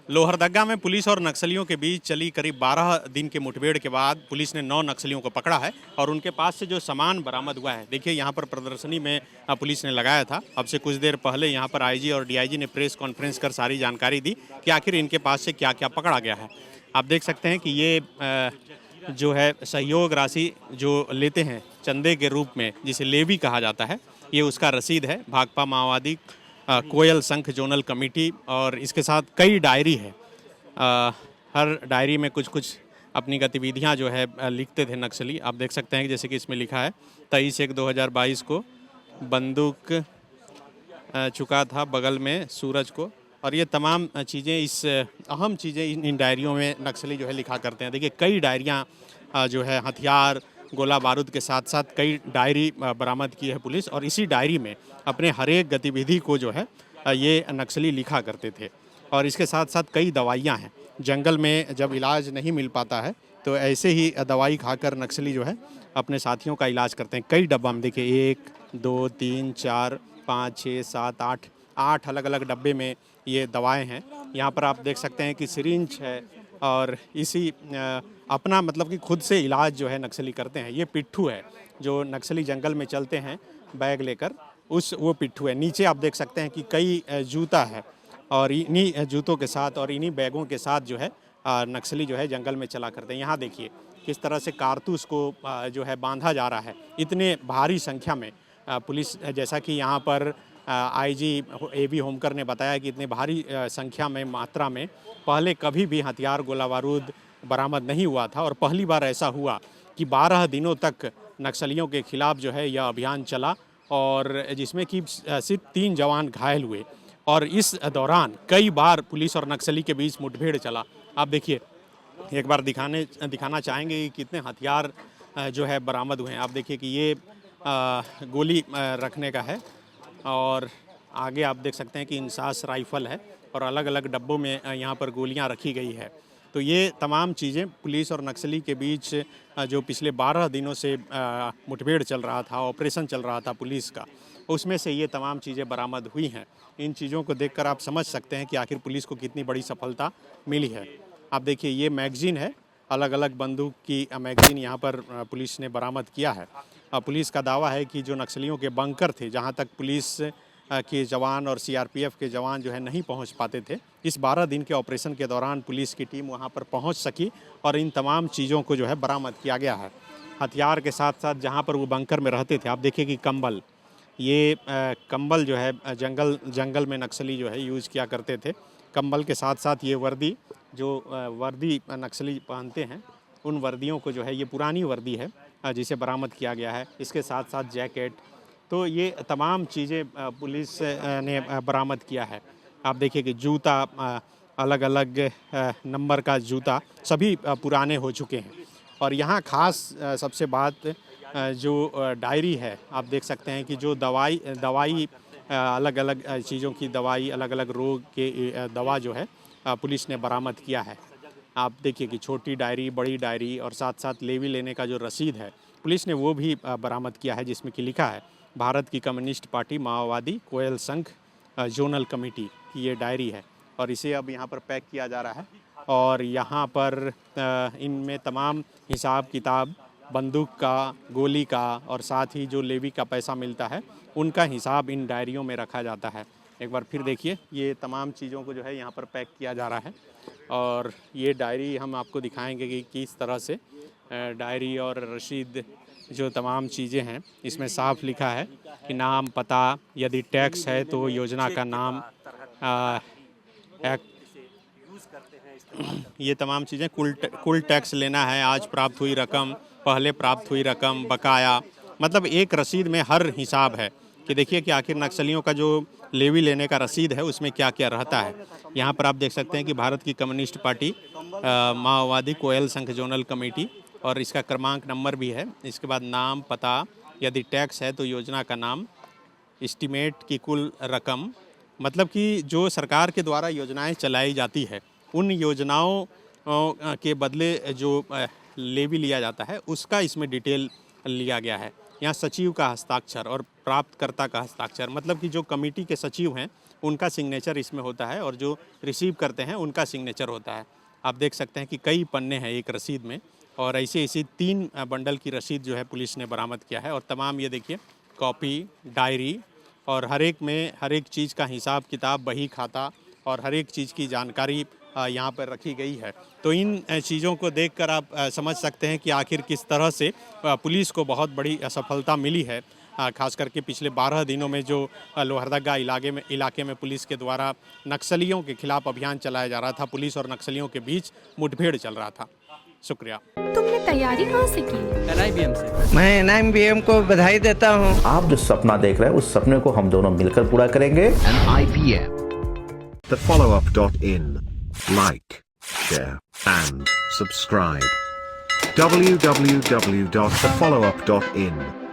लोहरदगा में पुलिस और नक्सलियों के बीच चली करीब 12 दिन की मुठभेड़ के बाद पुलिस ने 9 नक्सलियों को पकड़ा है और उनके पास से जो सामान बरामद हुआ है, देखिए यहाँ पर प्रदर्शनी में पुलिस ने लगाया था। अब से कुछ देर पहले यहाँ पर आईजी और डीआईजी ने प्रेस कॉन्फ्रेंस कर सारी जानकारी दी कि आखिर इनके पास से क्या क्या पकड़ा गया है। आप देख सकते हैं कि ये जो है सहयोग राशि जो लेते हैं चंदे के रूप में, जिसे लेवी कहा जाता है, ये उसका रसीद है। भाकपा माओवादी कोयल संघ जोनल कमेटी, और इसके साथ कई डायरी है। हर डायरी में कुछ कुछ अपनी गतिविधियां जो है लिखते थे नक्सली। आप देख सकते हैं कि जैसे कि इसमें लिखा है 23/1/2022 को बंदूक चुका था बगल में सूरज को, और ये तमाम चीज़ें, इस अहम चीज़ें इन डायरियों में नक्सली जो है लिखा करते हैं। देखिए कई डायरियाँ जो है हथियार गोला बारूद के साथ साथ कई डायरी बरामद की है पुलिस, और इसी डायरी में अपने हर एक गतिविधि को जो है ये नक्सली लिखा करते थे। और इसके साथ साथ कई दवाइयाँ हैं। जंगल में जब इलाज नहीं मिल पाता है तो ऐसे ही दवाई खाकर नक्सली जो है अपने साथियों का इलाज करते हैं। कई डब्बा में देखिए 1 2 3 4 5 6 7 8 अलग अलग डब्बे में ये दवाएं हैं। यहाँ पर आप देख सकते हैं कि सिरिंज है, और इसी अपना मतलब कि खुद से इलाज जो है नक्सली करते हैं। ये पिट्ठू है जो नक्सली जंगल में चलते हैं बैग लेकर, वो पिट्ठू है। नीचे आप देख सकते हैं कि कई जूता है, और इन्हीं जूतों के साथ और इन्हीं बैगों के साथ जो है नक्सली जो है जंगल में चला करते हैं। यहाँ देखिए किस तरह से कारतूस को जो है बांधा जा रहा है इतने भारी संख्या में। पुलिस, जैसा कि यहाँ पर आईजी एबी होमकर ने बताया कि इतने भारी संख्या में, मात्रा में पहले कभी भी हथियार गोला बारूद बरामद नहीं हुआ था, और पहली बार ऐसा हुआ कि 12 दिनों तक नक्सलियों के खिलाफ जो है यह अभियान चला, और जिसमें कि सिर्फ 3 जवान घायल हुए। और इस दौरान कई बार पुलिस और नक्सली के बीच मुठभेड़ चला। आप देखिए एक बार दिखाना चाहेंगे कि कितने हथियार जो है बरामद हुए हैं। आप देखिए कि ये गोली रखने का है, और आगे आप देख सकते हैं कि इंसास राइफल है, और अलग अलग डब्बों में यहाँ पर गोलियाँ रखी गई है। तो ये तमाम चीज़ें पुलिस और नक्सली के बीच जो पिछले 12 दिनों से मुठभेड़ चल रहा था, ऑपरेशन चल रहा था पुलिस का, उसमें से ये तमाम चीज़ें बरामद हुई हैं। इन चीज़ों को देखकर आप समझ सकते हैं कि आखिर पुलिस को कितनी बड़ी सफलता मिली है। आप देखिए ये मैगज़ीन है, अलग अलग बंदूक की मैगज़ीन यहाँ पर पुलिस ने बरामद किया है। पुलिस का दावा है कि जो नक्सलियों के बंकर थे, जहाँ तक पुलिस के जवान और सीआरपीएफ के जवान जो है नहीं पहुंच पाते थे, इस 12 दिन के ऑपरेशन के दौरान पुलिस की टीम वहां पर पहुंच सकी, और इन तमाम चीज़ों को जो है बरामद किया गया है। हथियार के साथ साथ जहां पर वो बंकर में रहते थे, आप देखिए कि कंबल, ये कंबल जो है जंगल में नक्सली जो है यूज़ किया करते थे। कंबल के साथ साथ ये वर्दी, जो वर्दी नक्सली पहनते हैं, उन वर्दियों को जो है, ये पुरानी वर्दी है जिसे बरामद किया गया है। इसके साथ साथ जैकेट, तो ये तमाम चीज़ें पुलिस ने बरामद किया है। आप देखिए कि जूता, अलग अलग नंबर का जूता, सभी पुराने हो चुके हैं। और यहाँ खास सबसे बात जो डायरी है, आप देख सकते हैं कि जो दवाई अलग अलग चीज़ों की दवाई, अलग अलग रोग के दवा जो है पुलिस ने बरामद किया है। आप देखिए कि छोटी डायरी, बड़ी डायरी, और साथ साथ लेवी लेने का जो रसीद है पुलिस ने वो भी बरामद किया है, जिसमें कि लिखा है भारत की कम्युनिस्ट पार्टी माओवादी कोयल संघ जोनल कमेटी की ये डायरी है। और इसे अब यहाँ पर पैक किया जा रहा है, और यहाँ पर इनमें तमाम हिसाब किताब, बंदूक का, गोली का, और साथ ही जो लेवी का पैसा मिलता है उनका हिसाब इन डायरियों में रखा जाता है। एक बार फिर देखिए, ये तमाम चीज़ों को जो है यहाँ पर पैक किया जा रहा है, और ये डायरी हम आपको दिखाएंगे कि किस तरह से डायरी और रसीद, जो तमाम चीज़ें हैं, इसमें साफ लिखा है कि नाम, पता, यदि टैक्स है तो योजना का नाम, ये तमाम चीज़ें, कुल टैक्स लेना है, आज प्राप्त हुई रकम, पहले प्राप्त हुई रकम, बकाया, मतलब एक रसीद में हर हिसाब है कि देखिए कि आखिर नक्सलियों का जो लेवी लेने का रसीद है उसमें क्या क्या रहता है। यहाँ पर आप देख सकते हैं कि भारत की कम्युनिस्ट पार्टी माओवादी कोयल संघ जोनल कमेटी, और इसका क्रमांक नंबर भी है। इसके बाद नाम, पता, यदि टैक्स है तो योजना का नाम, एस्टीमेट की कुल रकम, मतलब कि जो सरकार के द्वारा योजनाएं चलाई जाती है उन योजनाओं के बदले जो लेवी लिया जाता है उसका इसमें डिटेल लिया गया है। यहाँ सचिव का हस्ताक्षर और प्राप्तकर्ता का हस्ताक्षर, मतलब कि जो कमेटी के सचिव हैं उनका सिग्नेचर इसमें होता है और जो रिसीव करते हैं उनका सिग्नेचर होता है। आप देख सकते हैं कि कई पन्ने हैं एक रसीद में और ऐसे ऐसी 3 बंडल की रसीद जो है पुलिस ने बरामद किया है और तमाम ये देखिए कॉपी, डायरी और हर एक चीज़ का हिसाब किताब, बही खाता और हर एक चीज़ की जानकारी यहाँ पर रखी गई है। तो इन चीज़ों को देखकर आप समझ सकते हैं कि आखिर किस तरह से पुलिस को बहुत बड़ी सफलता मिली है। खास करके पिछले 12 दिनों में जो लोहरदगा इलाके में पुलिस के द्वारा नक्सलियों के खिलाफ अभियान चलाया जा रहा था, पुलिस और नक्सलियों के बीच मुठभेड़ चल रहा था। शुक्रिया। तुमने तैयारी कहाँ से की? NIBM से। मैं NIBM को बधाई देता हूँ। आप जो सपना देख रहे हैं उस सपने को हम दोनों मिलकर पूरा करेंगे। NIBM. TheFollowUp.in. Like, share and subscribe. www.thefollowup.in